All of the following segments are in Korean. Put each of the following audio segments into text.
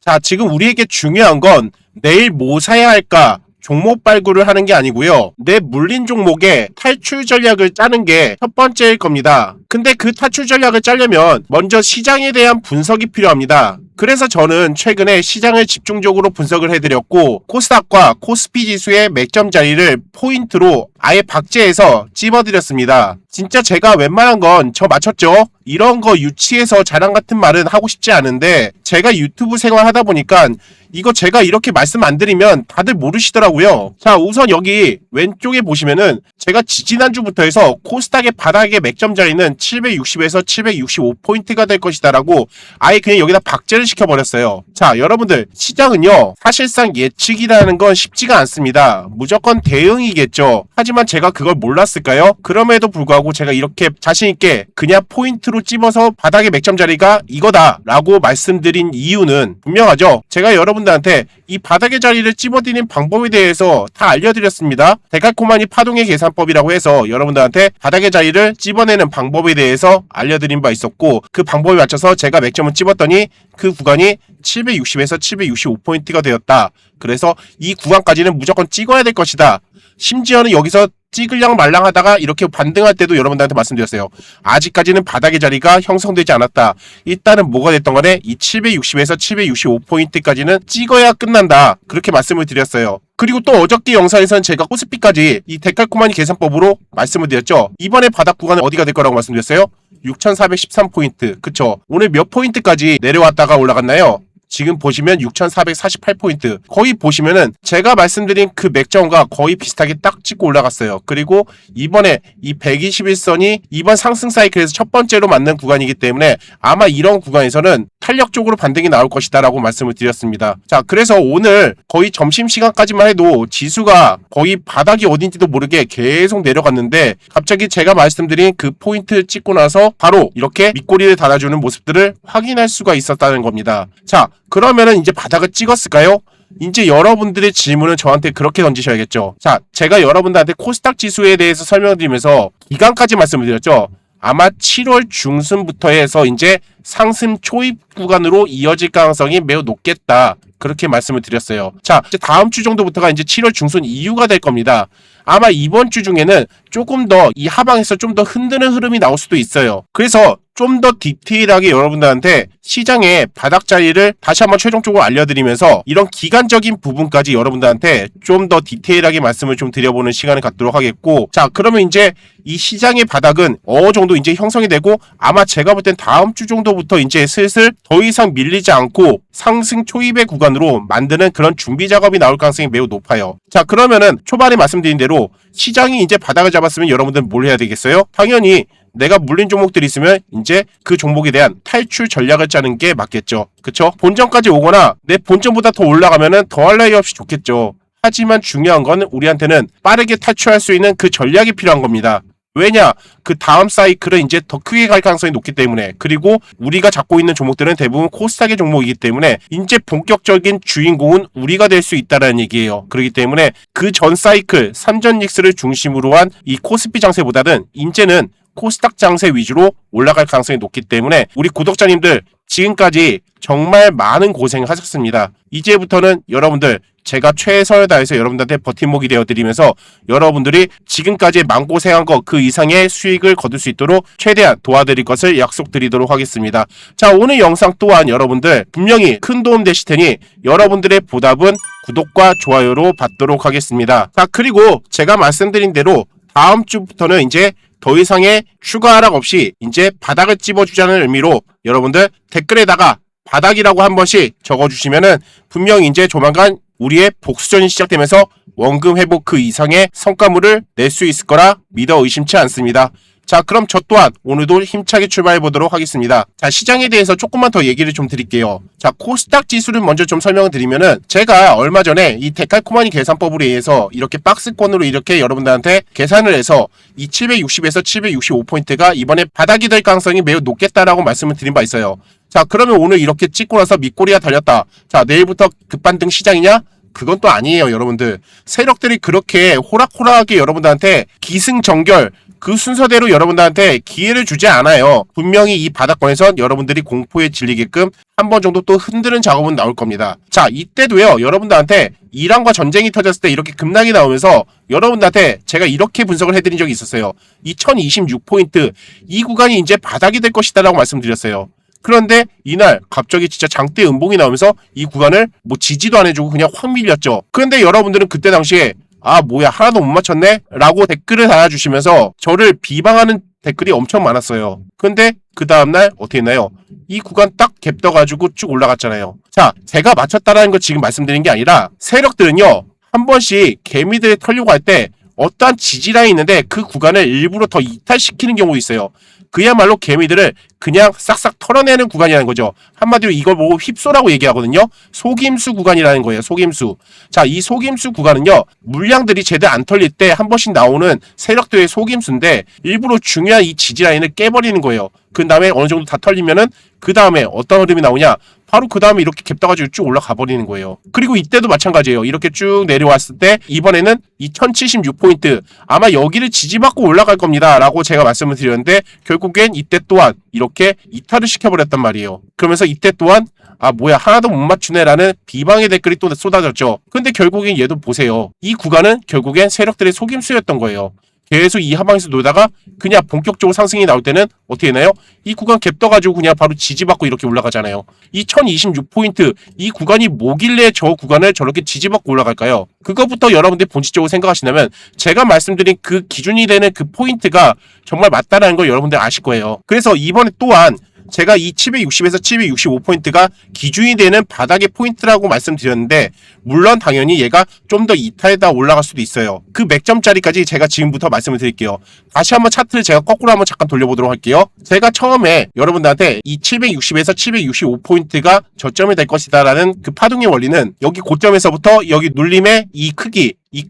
자, 지금 우리에게 중요한 건 내일 뭐 사야 할까? 종목 발굴을 하는 게 아니고요. 내 물린 종목의 탈출 전략을 짜는 게 첫 번째일 겁니다. 근데 그 탈출 전략을 짜려면 먼저 시장에 대한 분석이 필요합니다. 그래서 저는 최근에 시장을 집중적으로 분석을 해드렸고 코스닥과 코스피 지수의 맥점 자리를 포인트로 아예 박제해서 찝어드렸습니다. 진짜 제가 웬만한 건 저 맞췄죠? 이런 거 유치해서 자랑 같은 말은 하고 싶지 않은데 제가 유튜브 생활 하다 보니까 이거 제가 이렇게 말씀 안 드리면 다들 모르시더라고요. 자, 우선 여기 왼쪽에 보시면은 제가 지지난주부터 해서 코스닥의 바닥의 맥점 자리는 760에서 765포인트가 될 것이다 라고 아예 그냥 여기다 박제를 시켜버렸어요. 자, 여러분들 시장은요 사실상 예측이라는 건 쉽지가 않습니다. 무조건 대응이겠죠. 하지만 제가 그걸 몰랐을까요? 그럼에도 불구하고 제가 이렇게 자신있게 그냥 포인트로 찝어서 바닥의 맥점 자리가 이거다 라고 말씀드린 이유는 분명하죠. 제가 여러분들한테 이 바닥의 자리를 찝어드리는 방법에 대해서 다 알려드렸습니다. 데칼코마니 파동의 계산법이라고 해서 여러분들한테 바닥의 자리를 찝어내는 방법에 대해서 알려드린 바 있었고 그 방법에 맞춰서 제가 맥점을 찝었더니 그 구간이 760에서 765포인트가 되었다. 그래서 이 구간까지는 무조건 찍어야 될 것이다. 심지어는 여기서 찍을랑 말랑 하다가 이렇게 반등할 때도 여러분들한테 말씀드렸어요. 아직까지는 바닥의 자리가 형성되지 않았다. 일단은 뭐가 됐던 간에 이 760에서 765포인트까지는 찍어야 끝난다. 그렇게 말씀을 드렸어요. 그리고 또 어저께 영상에서는 제가 코스피까지 이 데칼코마니 계산법으로 말씀을 드렸죠. 이번에 바닥 구간은 어디가 될 거라고 말씀드렸어요? 6413포인트. 그쵸? 오늘 몇 포인트까지 내려왔다가 올라갔나요? 지금 보시면 6448포인트. 거의 보시면은 제가 말씀드린 그 맥점과 거의 비슷하게 딱 찍고 올라갔어요. 그리고 이번에 이 121선이 이번 상승 사이클에서 첫 번째로 맞는 구간이기 때문에 아마 이런 구간에서는 탄력적으로 반등이 나올 것이다 라고 말씀을 드렸습니다. 자, 그래서 오늘 거의 점심시간까지만 해도 지수가 거의 바닥이 어딘지도 모르게 계속 내려갔는데 갑자기 제가 말씀드린 그 포인트를 찍고 나서 바로 이렇게 밑꼬리를 달아주는 모습들을 확인할 수가 있었다는 겁니다. 자, 그러면은 이제 바닥을 찍었을까요? 이제 여러분들의 질문은 저한테 그렇게 던지셔야겠죠. 자, 제가 여러분들한테 코스닥 지수에 대해서 설명드리면서 기간까지 말씀을 드렸죠. 아마 7월 중순부터 해서 이제 상승 초입 구간으로 이어질 가능성이 매우 높겠다. 그렇게 말씀을 드렸어요. 자, 이제 다음 주 정도부터가 이제 7월 중순 이후가 될 겁니다. 아마 이번 주 중에는 조금 더 이 하방에서 좀 더 흔드는 흐름이 나올 수도 있어요. 그래서 좀 더 디테일하게 여러분들한테 시장의 바닥 자리를 다시 한번 최종적으로 알려드리면서 이런 기간적인 부분까지 여러분들한테 좀 더 디테일하게 말씀을 좀 드려보는 시간을 갖도록 하겠고, 자, 그러면 이제 이 시장의 바닥은 어느 정도 이제 형성이 되고 아마 제가 볼 땐 다음 주 정도부터 이제 슬슬 더 이상 밀리지 않고 상승 초입의 구간으로 만드는 그런 준비 작업이 나올 가능성이 매우 높아요. 자, 그러면은 초반에 말씀드린 대로 시장이 이제 바닥을 잡았으면 여러분들은 뭘 해야 되겠어요? 당연히 내가 물린 종목들이 있으면 이제 그 종목에 대한 탈출 전략을 짜는 게 맞겠죠. 그쵸? 본전까지 오거나 내 본전보다 더 올라가면은 더할 나위 없이 좋겠죠. 하지만 중요한 건 우리한테는 빠르게 탈출할 수 있는 그 전략이 필요한 겁니다. 왜냐? 그 다음 사이클은 이제 더 크게 갈 가능성이 높기 때문에, 그리고 우리가 잡고 있는 종목들은 대부분 코스닥의 종목이기 때문에 이제 본격적인 주인공은 우리가 될 수 있다는 얘기예요. 그렇기 때문에 그 전 사이클 3전 닉스를 중심으로 한 이 코스피 장세보다는 이제는 코스닥 장세 위주로 올라갈 가능성이 높기 때문에 우리 구독자님들 지금까지 정말 많은 고생을 하셨습니다. 이제부터는 여러분들 제가 최선을 다해서 여러분들한테 버팀목이 되어드리면서 여러분들이 지금까지 마음고생한 것 그 이상의 수익을 거둘 수 있도록 최대한 도와드릴 것을 약속드리도록 하겠습니다. 자, 오늘 영상 또한 여러분들 분명히 큰 도움 되실 테니 여러분들의 보답은 구독과 좋아요로 받도록 하겠습니다. 자, 그리고 제가 말씀드린 대로 다음 주부터는 이제 더 이상의 추가 하락 없이 이제 바닥을 찝어주자는 의미로 여러분들 댓글에다가 바닥이라고 한 번씩 적어주시면은 분명히 이제 조만간 우리의 복수전이 시작되면서 원금 회복 그 이상의 성과물을 낼 수 있을 거라 믿어 의심치 않습니다. 자, 그럼 저 또한 오늘도 힘차게 출발해 보도록 하겠습니다. 자, 시장에 대해서 조금만 더 얘기를 좀 드릴게요. 자, 코스닥 지수를 먼저 좀 설명을 드리면은 제가 얼마 전에 이 데칼코마니 계산법으로 의해서 이렇게 박스권으로 이렇게 여러분들한테 계산을 해서 이 760에서 765포인트가 이번에 바닥이 될 가능성이 매우 높겠다라고 말씀을 드린 바 있어요. 자, 그러면 오늘 이렇게 찍고 나서 밑꼬리가 달렸다. 자, 내일부터 급반등 시장이냐? 그건 또 아니에요, 여러분들. 세력들이 그렇게 호락호락하게 여러분들한테 기승전결 그 순서대로 여러분들한테 기회를 주지 않아요. 분명히 이 바닥권에선 여러분들이 공포에 질리게끔 한 번 정도 또 흔드는 작업은 나올 겁니다. 자, 이때도요, 여러분들한테 이란과 전쟁이 터졌을 때 이렇게 급락이 나오면서 여러분들한테 제가 이렇게 분석을 해드린 적이 있었어요. 2026포인트, 이 구간이 이제 바닥이 될 것이다 라고 말씀드렸어요. 그런데 이날 갑자기 진짜 장대 음봉이 나오면서 이 구간을 뭐 지지도 안 해주고 그냥 확 밀렸죠. 그런데 여러분들은 그때 당시에 아 뭐야 하나도 못 맞췄네? 라고 댓글을 달아주시면서 저를 비방하는 댓글이 엄청 많았어요. 근데 그 다음날 어떻게 했나요? 이 구간 딱 갭 떠가지고 쭉 올라갔잖아요. 자, 제가 맞췄다라는 거 지금 말씀드린 게 아니라 세력들은요 한 번씩 개미들을 털려고 할 때 어떠한 지지라인이 있는데 그 구간을 일부러 더 이탈시키는 경우가 있어요. 그야말로 개미들을 그냥 싹싹 털어내는 구간이라는 거죠. 한마디로 이걸 보고 휩소라고 얘기하거든요. 속임수 구간이라는 거예요. 속임수. 자, 이 속임수 구간은요. 물량들이 제대로 안 털릴 때 한 번씩 나오는 세력들의 속임수인데 일부러 중요한 이 지지라인을 깨버리는 거예요. 그 다음에 어느 정도 다 털리면은 그 다음에 어떤 흐름이 나오냐. 바로 그 다음에 이렇게 갭 떠가지고 쭉 올라가 버리는 거예요. 그리고 이때도 마찬가지예요. 이렇게 쭉 내려왔을 때 이번에는 2076포인트 아마 여기를 지지받고 올라갈 겁니다 라고 제가 말씀을 드렸는데 결국엔 이때 또한 이렇게 이탈을 시켜버렸단 말이에요. 그러면서 이때 또한 아 뭐야 하나도 못 맞추네 라는 비방의 댓글이 또 쏟아졌죠. 근데 결국엔 얘도 보세요. 이 구간은 결국엔 세력들의 속임수였던 거예요. 계속 이 하방에서 놀다가 그냥 본격적으로 상승이 나올 때는 어떻게 되나요? 이 구간 갭 떠가지고 그냥 바로 지지받고 이렇게 올라가잖아요. 이 1026포인트 이 구간이 뭐길래 저 구간을 저렇게 지지받고 올라갈까요? 그것부터 여러분들이 본질적으로 생각하신다면 제가 말씀드린 그 기준이 되는 그 포인트가 정말 맞다라는 걸 여러분들 아실 거예요. 그래서 이번에 또한 제가 이 760에서 765포인트가 기준이 되는 바닥의 포인트라고 말씀드렸는데 물론 당연히 얘가 좀 더 이탈에다 올라갈 수도 있어요. 그 몇 점짜리까지 제가 지금부터 말씀을 드릴게요. 다시 한번 차트를 제가 거꾸로 한번 잠깐 돌려보도록 할게요. 제가 처음에 여러분들한테 이 760에서 765포인트가 저점이 될 것이다 라는 그 파동의 원리는 여기 고점에서부터 여기 눌림의 이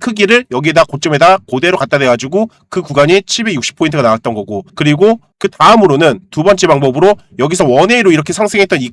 크기를 여기에다 고점에다 그대로 갖다 대가지고 그 구간이 760포인트가 나왔던 거고 그리고 그 다음으로는 두 번째 방법으로 여기서 원웨이로 이렇게 상승했던 이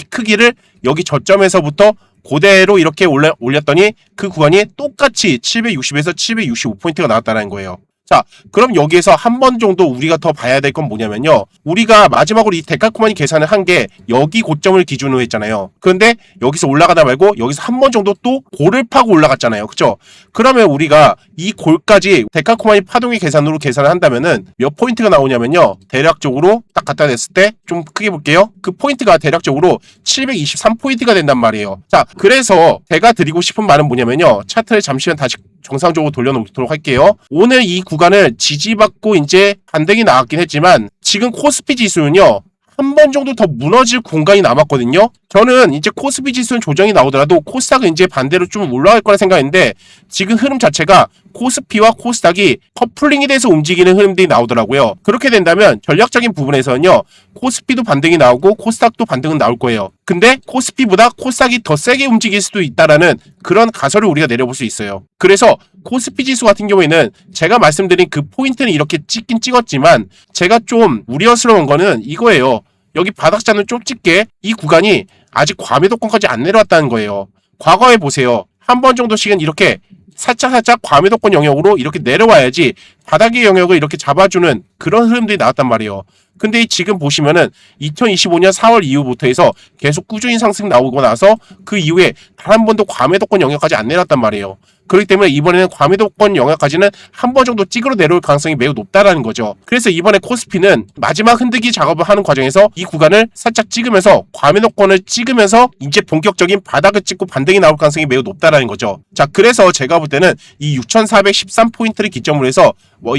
크기를 여기 저점에서부터 그대로 이렇게 올렸더니 그 구간이 똑같이 760에서 765포인트가 나왔다는 거예요. 자, 그럼 여기에서 한 번 정도 우리가 더 봐야 될 건 뭐냐면요. 우리가 마지막으로 이 데칼코마니 계산을 한 게 여기 고점을 기준으로 했잖아요. 그런데 여기서 올라가다 말고 여기서 한 번 정도 또 골을 파고 올라갔잖아요. 그쵸? 그러면 우리가 이 골까지 데칼코마니 파동의 계산으로 계산을 한다면은 몇 포인트가 나오냐면요. 대략적으로 딱 갖다 냈을 때 좀 크게 볼게요. 그 포인트가 대략적으로 723포인트가 된단 말이에요. 자, 그래서 제가 드리고 싶은 말은 뭐냐면요. 차트를 잠시만 다시 정상적으로 돌려놓도록 할게요. 오늘 이 구간을 지지받고 이제 반등이 나왔긴 했지만 지금 코스피 지수는요. 한 번 정도 더 무너질 공간이 남았거든요. 저는 이제 코스피 지수는 조정이 나오더라도 코스닥은 이제 반대로 좀 올라갈 거라 생각했는데 지금 흐름 자체가 코스피와 코스닥이 커플링이 돼서 움직이는 흐름들이 나오더라고요. 그렇게 된다면 전략적인 부분에서는요. 코스피도 반등이 나오고 코스닥도 반등은 나올 거예요. 근데 코스피보다 코스닥이 더 세게 움직일 수도 있다라는 그런 가설을 우리가 내려볼 수 있어요. 그래서 코스피 지수 같은 경우에는 제가 말씀드린 그 포인트는 이렇게 찍긴 찍었지만 제가 좀 우려스러운 거는 이거예요. 여기 바닥자는 좀 찍게 이 구간이 아직 과매도권까지 안 내려왔다는 거예요. 과거에 보세요. 한 번 정도씩은 이렇게 살짝 과매도권 영역으로 이렇게 내려와야지 바닥의 영역을 이렇게 잡아주는 그런 흐름들이 나왔단 말이에요. 근데 지금 보시면은 2025년 4월 이후부터 해서 계속 꾸준히 상승 나오고 나서 그 이후에 단 한 번도 과매도권 영역까지 안 내려왔단 말이에요. 그렇기 때문에 이번에는 과매도권 영역까지는 한 번 정도 찍으러 내려올 가능성이 매우 높다라는 거죠. 그래서 이번에 코스피는 마지막 흔들기 작업을 하는 과정에서 이 구간을 살짝 찍으면서 과매도권을 찍으면서 이제 본격적인 바닥을 찍고 반등이 나올 가능성이 매우 높다라는 거죠. 자, 그래서 제가 볼 때는 이 6413포인트를 기점으로 해서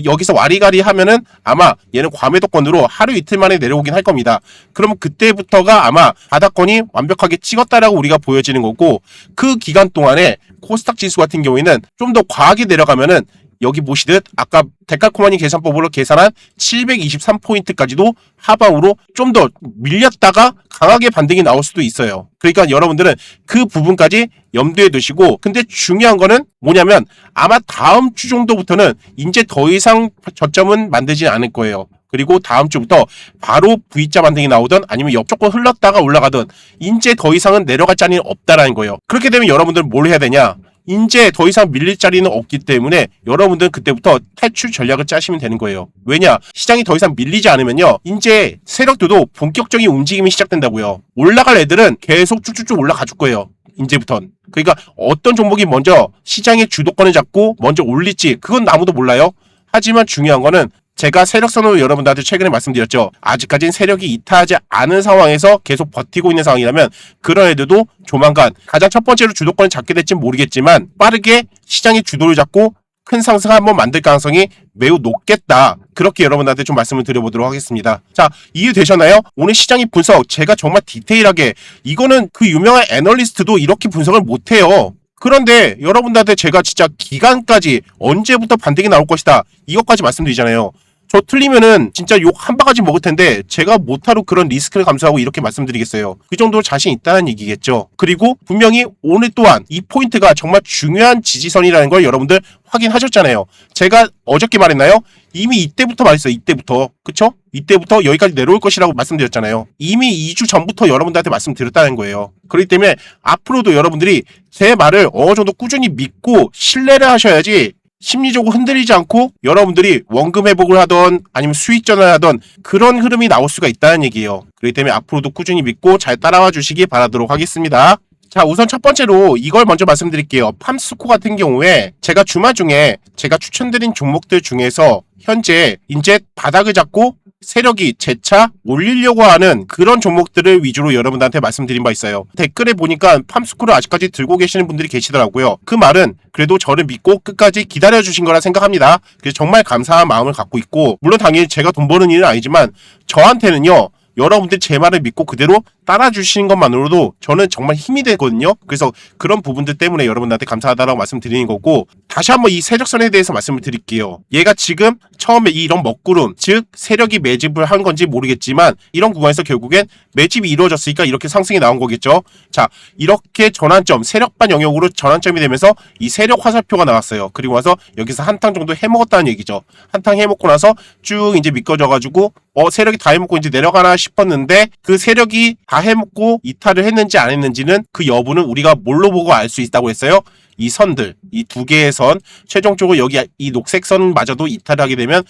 여기서 와리가리 하면은 아마 얘는 과매도권으로 하루 이틀 만에 내려오긴 할 겁니다. 그러면 그때부터가 아마 바닥권이 완벽하게 찍었다라고 우리가 보여지는 거고 그 기간 동안에 코스닥 지수 같은 경우에는 좀 더 과하게 내려가면은 여기 보시듯 아까 데칼코마니 계산법으로 계산한 723포인트까지도 하방으로 좀 더 밀렸다가 강하게 반등이 나올 수도 있어요. 그러니까 여러분들은 그 부분까지 염두에 두시고 근데 중요한 거는 뭐냐면 아마 다음 주 정도부터는 이제 더 이상 저점은 만들지 않을 거예요. 그리고 다음 주부터 바로 V자 반등이 나오든 아니면 옆쪽으로 흘렀다가 올라가든 이제 더 이상은 내려갈 자리는 없다라는 거예요. 그렇게 되면 여러분들은 뭘 해야 되냐? 이제 더 이상 밀릴 자리는 없기 때문에 여러분들은 그때부터 탈출 전략을 짜시면 되는 거예요. 왜냐? 시장이 더 이상 밀리지 않으면요, 이제 세력들도 본격적인 움직임이 시작된다고요. 올라갈 애들은 계속 쭉쭉쭉 올라가 줄 거예요. 이제부턴. 그러니까 어떤 종목이 먼저 시장의 주도권을 잡고 먼저 올릴지 그건 아무도 몰라요. 하지만 중요한 거는 제가 세력선으로 여러분들한테 최근에 말씀드렸죠. 아직까지는 세력이 이탈하지 않은 상황에서 계속 버티고 있는 상황이라면 그런 애들도 조만간 가장 첫 번째로 주도권을 잡게 될지는 모르겠지만 빠르게 시장의 주도를 잡고 큰 상승 한번 만들 가능성이 매우 높겠다. 그렇게 여러분들한테 좀 말씀을 드려보도록 하겠습니다. 자, 이해되셨나요? 오늘 시장의 분석 제가 정말 디테일하게, 이거는 그 유명한 애널리스트도 이렇게 분석을 못해요. 그런데 여러분들한테 제가 진짜 기간까지 언제부터 반등이 나올 것이다 이것까지 말씀드리잖아요. 저 틀리면은 진짜 욕 한 바가지 먹을 텐데 제가 못하러 그런 리스크를 감수하고 이렇게 말씀드리겠어요. 그 정도로 자신 있다는 얘기겠죠. 그리고 분명히 오늘 또한 이 포인트가 정말 중요한 지지선이라는 걸 여러분들 확인하셨잖아요. 제가 어저께 말했나요? 이미 이때부터 말했어요. 이때부터. 그쵸? 이때부터 여기까지 내려올 것이라고 말씀드렸잖아요. 이미 2주 전부터 여러분들한테 말씀드렸다는 거예요. 그렇기 때문에 앞으로도 여러분들이 제 말을 어느 정도 꾸준히 믿고 신뢰를 하셔야지 심리적으로 흔들리지 않고 여러분들이 원금 회복을 하던 아니면 수익 전환을 하던 그런 흐름이 나올 수가 있다는 얘기예요. 그렇기 때문에 앞으로도 꾸준히 믿고 잘 따라와 주시기 바라도록 하겠습니다. 자, 우선 첫 번째로 이걸 먼저 말씀드릴게요. 팜스코 같은 경우에 제가 주말 중에 제가 추천드린 종목들 중에서 현재 이제 바닥을 잡고 세력이 재차 올리려고 하는 그런 종목들을 위주로 여러분들한테 말씀드린 바 있어요. 댓글에 보니까 팜스코를 아직까지 들고 계시는 분들이 계시더라고요. 그 말은 그래도 저를 믿고 끝까지 기다려주신 거라 생각합니다. 그래서 정말 감사한 마음을 갖고 있고, 물론 당연히 제가 돈 버는 일은 아니지만 저한테는요, 여러분들 제 말을 믿고 그대로 따라주시는 것만으로도 저는 정말 힘이 되거든요. 그래서 그런 부분들 때문에 여러분들한테 감사하다라고 말씀드리는 거고, 다시 한번 이 세력선에 대해서 말씀을 드릴게요. 얘가 지금 처음에 이런 먹구름, 즉 세력이 매집을 한 건지 모르겠지만 이런 구간에서 결국엔 매집이 이루어졌으니까 이렇게 상승이 나온 거겠죠. 자, 이렇게 전환점, 세력반 영역으로 전환점이 되면서 이 세력 화살표가 나왔어요. 그리고 와서 여기서 한탕 정도 해먹었다는 얘기죠. 한탕 해먹고 나서 쭉 이제 미끄러져가지고 세력이 다 해먹고 이제 내려가나 싶었는데, 그 세력이 다 해먹고 이탈을 했는지 안 했는지는 그 여부는 우리가 뭘로 보고 알 수 있다고 했어요? 이 선들, 이 두 개의 선, 최종적으로 여기 이 녹색 선마저도 이탈하게 되면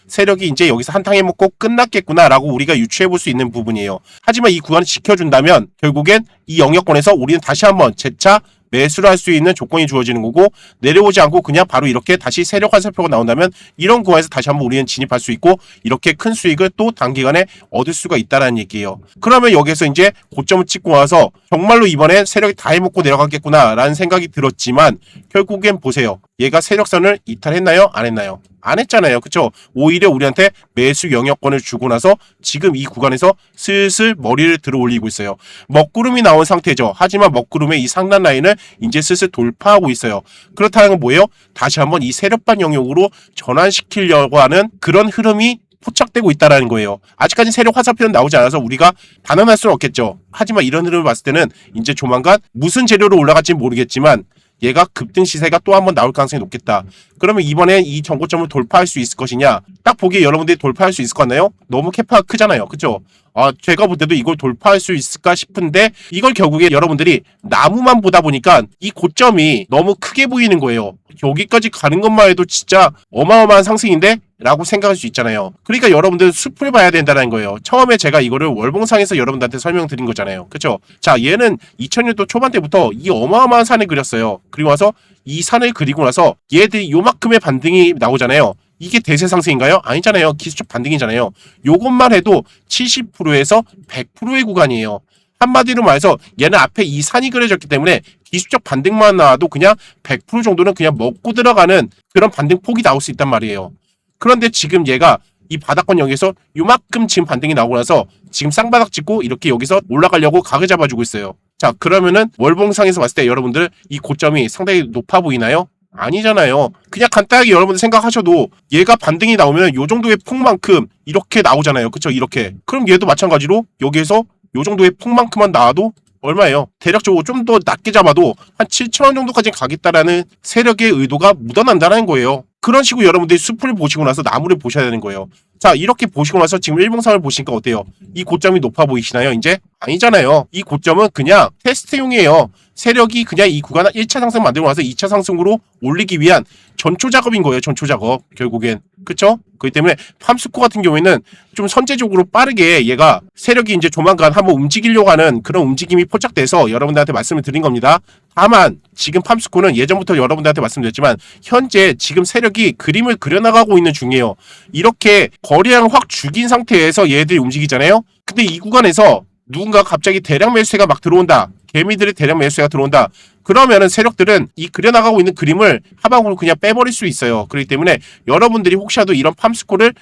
세력이 이제 여기서 한탕 해먹고 끝났겠구나 라고 우리가 유추해 볼 수 있는 부분이에요. 하지만 이 구간을 지켜준다면 결국엔 이 영역권에서 우리는 다시 한번 재차 매수를 할 수 있는 조건이 주어지는 거고, 내려오지 않고 그냥 바로 이렇게 다시 세력 화살표가 나온다면 이런 구간에서 다시 한번 우리는 진입할 수 있고 이렇게 큰 수익을 또 단기간에 얻을 수가 있다는 얘기예요. 그러면 여기서 이제 고점을 찍고 와서 정말로 이번에 세력이 다 해먹고 내려가겠구나 라는 생각이 들었지만 결국엔 보세요. 얘가 세력선을 이탈했나요? 안 했나요? 안 했잖아요. 그쵸? 오히려 우리한테 매수 영역권을 주고 나서 지금 이 구간에서 슬슬 머리를 들어 올리고 있어요. 먹구름이 나온 상태죠. 하지만 먹구름의 이 상단 라인을 이제 슬슬 돌파하고 있어요. 그렇다는 건 뭐예요? 다시 한번 이 세력반 영역으로 전환시키려고 하는 그런 흐름이 포착되고 있다는 거예요. 아직까지 세력 화살표는 나오지 않아서 우리가 단언할 수는 없겠죠. 하지만 이런 흐름을 봤을 때는 이제 조만간 무슨 재료로 올라갈지 모르겠지만 얘가 급등 시세가 또 한번 나올 가능성이 높겠다. 그러면 이번에 이 정고점을 돌파할 수 있을 것이냐? 딱 보기에 여러분들이 돌파할 수 있을 것 같나요? 너무 캐파가 크잖아요. 그쵸? 제가 볼 때도 이걸 돌파할 수 있을까 싶은데 이걸 결국에 여러분들이 나무만 보다 보니까 이 고점이 너무 크게 보이는 거예요. 여기까지 가는 것만 해도 진짜 어마어마한 상승인데? 라고 생각할 수 있잖아요. 그러니까 여러분들 숲을 봐야 된다는 거예요. 처음에 제가 이거를 월봉상에서 여러분들한테 설명드린 거잖아요. 그쵸? 자, 얘는 2000년도 초반 때부터 이 어마어마한 산을 그렸어요. 그리고 와서 이 산을 그리고 나서 얘들이 요만큼의 반등이 나오잖아요. 이게 대세 상승인가요? 아니잖아요. 기술적 반등이잖아요. 요것만 해도 70%에서 100%의 구간이에요. 한마디로 말해서 얘는 앞에 이 산이 그려졌기 때문에 기술적 반등만 나와도 그냥 100% 정도는 그냥 먹고 들어가는 그런 반등 폭이 나올 수 있단 말이에요. 그런데 지금 얘가 이 바닥권 여기서 요만큼 지금 반등이 나오고 나서 지금 쌍바닥 찍고 이렇게 여기서 올라가려고 각을 잡아주고 있어요. 자, 그러면은 월봉상에서 봤을 때 여러분들 이 고점이 상당히 높아 보이나요? 아니잖아요. 그냥 간단하게 여러분들 생각하셔도 얘가 반등이 나오면 요 정도의 폭만큼 이렇게 나오잖아요. 그쵸? 이렇게. 그럼 얘도 마찬가지로 여기에서 요 정도의 폭만큼만 나와도 얼마예요? 대략적으로 좀 더 낮게 잡아도 한 7,000원 정도까지 가겠다라는 세력의 의도가 묻어난다는 거예요. 그런 식으로 여러분들이 숲을 보시고 나서 나무를 보셔야 되는 거예요. 자, 이렇게 보시고 나서 지금 일봉상을 보시니까 어때요? 이 고점이 높아 보이시나요? 이제 아니잖아요. 이 고점은 그냥 테스트용이에요. 세력이 그냥 이 구간을 1차 상승 만들고 나서 2차 상승으로 올리기 위한 전초 작업인 거예요. 전초 작업. 결국엔. 그쵸? 그렇기 때문에 팜스코 같은 경우에는 좀 선제적으로 빠르게 얘가 세력이 이제 조만간 한번 움직이려고 하는 그런 움직임이 포착돼서 여러분들한테 말씀을 드린 겁니다. 다만 지금 팜스코는 예전부터 여러분들한테 말씀드렸지만 현재 지금 세력이 그림을 그려나가고 있는 중이에요. 이렇게 거래량 확 죽인 상태에서 얘들이 움직이잖아요. 근데 이 구간에서 누군가 갑자기 대량 매수세가 막 들어온다. 개미들의 대량 매수세가 들어온다. 그러면은 세력들은 이 그려나가고 있는 그림을 하방으로 그냥 빼버릴 수 있어요. 그렇기 때문에 여러분들이 혹시라도 이런 팜스코를